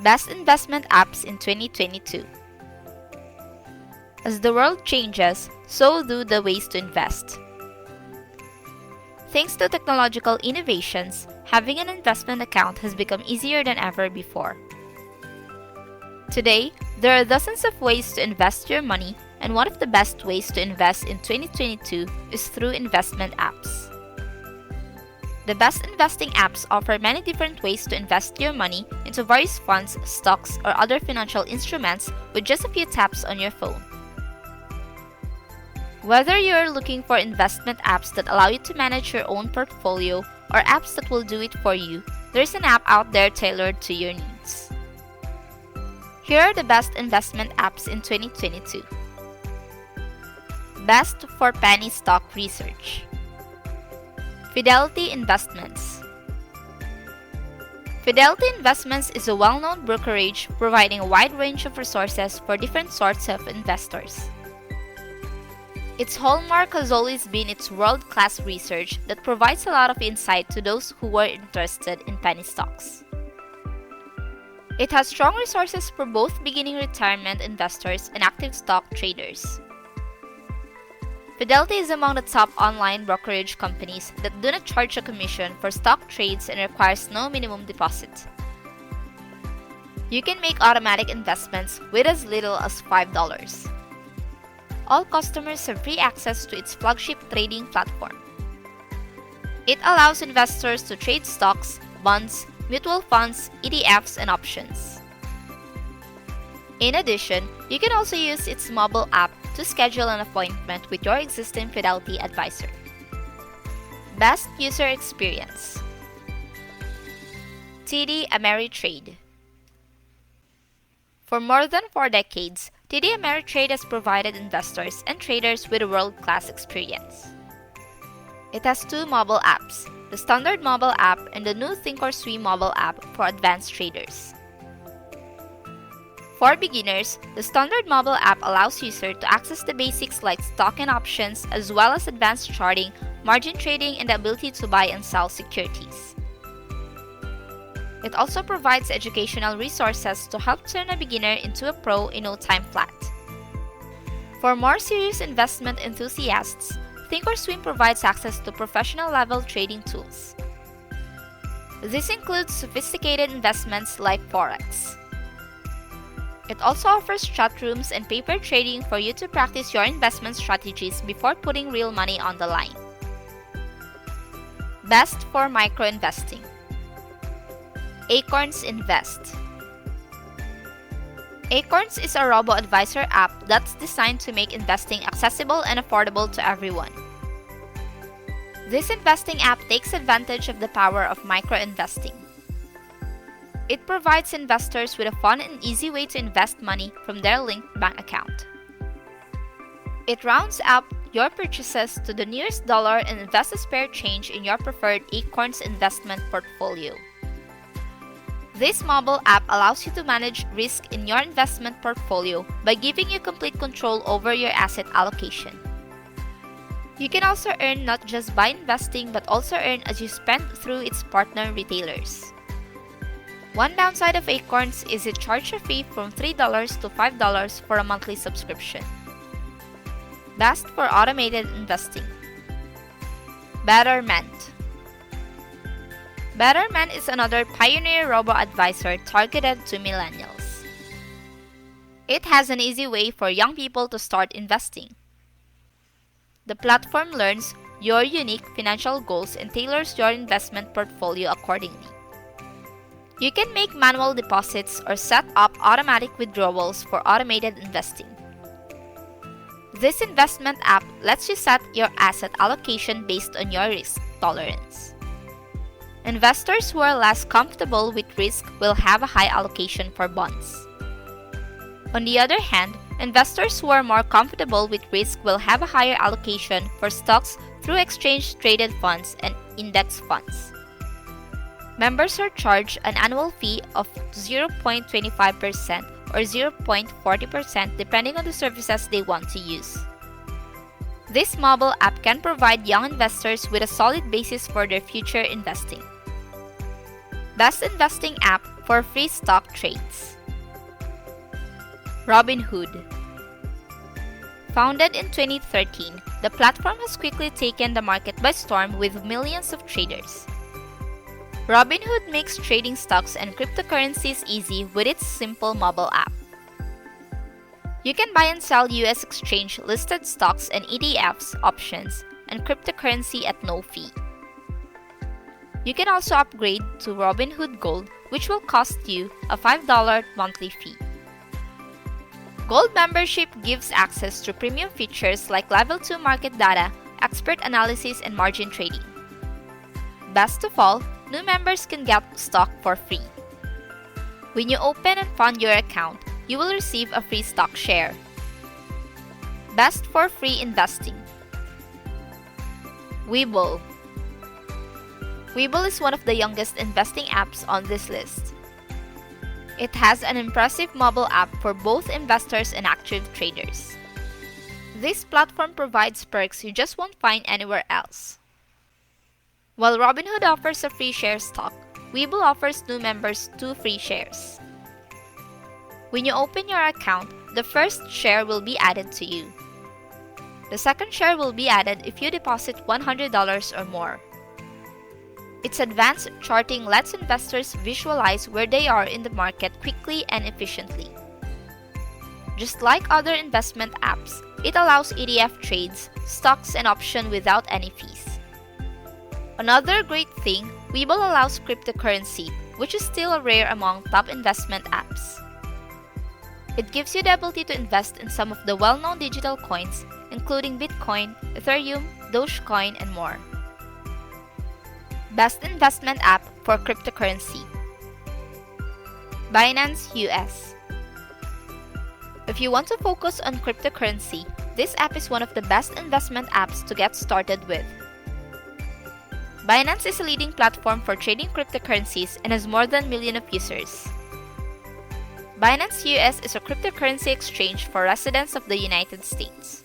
Best investment apps in 2022. As the world changes, so do the ways to invest. Thanks to technological innovations, having an investment account has become easier than ever before. Today, there are dozens of ways to invest your money, and one of the best ways to invest in 2022 is through investment apps. The best investing apps offer many different ways to invest your money into various funds, stocks, or other financial instruments with just a few taps on your phone. Whether you're looking for investment apps that allow you to manage your own portfolio or apps that will do it for you, there's an app out there tailored to your needs. Here are the best investment apps in 2022. Best for penny stock research. Fidelity Investments. Fidelity Investments is a well-known brokerage providing a wide range of resources for different sorts of investors. Its hallmark has always been its world-class research that provides a lot of insight to those who are interested in penny stocks. It has strong resources for both beginning retirement investors and active stock traders. Fidelity is among the top online brokerage companies that do not charge a commission for stock trades and requires no minimum deposit. You can make automatic investments with as little as $5. All customers have free access to its flagship trading platform. It allows investors to trade stocks, bonds, mutual funds, ETFs, and options. In addition, you can also use its mobile app to schedule an appointment with your existing Fidelity advisor. Best user experience. TD Ameritrade. For more than 4 decades, TD Ameritrade has provided investors and traders with a world-class experience. It has 2 mobile apps, the standard mobile app and the new Thinkorswim mobile app for advanced traders. For beginners, the standard mobile app allows users to access the basics like stock and options, as well as advanced charting, margin trading, and the ability to buy and sell securities. It also provides educational resources to help turn a beginner into a pro in no time flat. For more serious investment enthusiasts, Thinkorswim provides access to professional-level trading tools. This includes sophisticated investments like Forex. It also offers chat rooms and paper trading for you to practice your investment strategies before putting real money on the line. Best for micro-investing. Acorns Invest. Acorns is a robo-advisor app that's designed to make investing accessible and affordable to everyone. This investing app takes advantage of the power of micro-investing. It provides investors with a fun and easy way to invest money from their linked bank account. It rounds up your purchases to the nearest dollar and invests a spare change in your preferred Acorns investment portfolio. This mobile app allows you to manage risk in your investment portfolio by giving you complete control over your asset allocation. You can also earn not just by investing but also earn as you spend through its partner retailers. One downside of Acorns is it charges a fee from $3 to $5 for a monthly subscription. Best for automated investing. Betterment. Betterment is another pioneer robo-advisor targeted to millennials. It has an easy way for young people to start investing. The platform learns your unique financial goals and tailors your investment portfolio accordingly. You can make manual deposits or set up automatic withdrawals for automated investing. This investment app lets you set your asset allocation based on your risk tolerance. Investors who are less comfortable with risk will have a high allocation for bonds. On the other hand, investors who are more comfortable with risk will have a higher allocation for stocks through exchange-traded funds and index funds. Members are charged an annual fee of 0.25% or 0.40% depending on the services they want to use. This mobile app can provide young investors with a solid basis for their future investing. Best investing app for free stock trades. Robinhood. Founded in 2013, the platform has quickly taken the market by storm with millions of traders. Robinhood makes trading stocks and cryptocurrencies easy with its simple mobile app. You can buy and sell US exchange-listed stocks and ETFs, options, and cryptocurrency at no fee. You can also upgrade to Robinhood Gold, which will cost you a $5 monthly fee. Gold membership gives access to premium features like Level 2 market data, expert analysis, and margin trading. Best of all, new members can get stock for free. When you open and fund your account, you will receive a free stock share. Best for free investing. Webull. Webull is one of the youngest investing apps on this list. It has an impressive mobile app for both investors and active traders. This platform provides perks you just won't find anywhere else. While Robinhood offers a free share stock, Webull offers new members 2 free shares. When you open your account, the first share will be added to you. The second share will be added if you deposit $100 or more. Its advanced charting lets investors visualize where they are in the market quickly and efficiently. Just like other investment apps, it allows ETF trades, stocks, and options without any fees. Another great thing, Webull allows cryptocurrency, which is still rare among top investment apps. It gives you the ability to invest in some of the well-known digital coins, including Bitcoin, Ethereum, Dogecoin, and more. Best investment app for cryptocurrency. Binance US. If you want to focus on cryptocurrency, this app is one of the best investment apps to get started with. Binance is a leading platform for trading cryptocurrencies and has more than 1 million of users. Binance US is a cryptocurrency exchange for residents of the United States.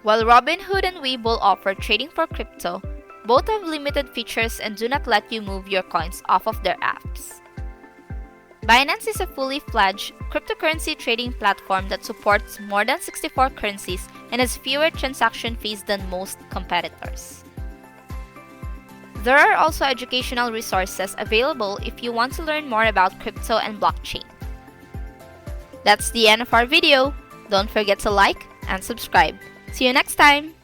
While Robinhood and Webull offer trading for crypto, both have limited features and do not let you move your coins off of their apps. Binance is a fully fledged cryptocurrency trading platform that supports more than 64 currencies and has fewer transaction fees than most competitors. There are also educational resources available if you want to learn more about crypto and blockchain. That's the end of our video. Don't forget to like and subscribe. See you next time!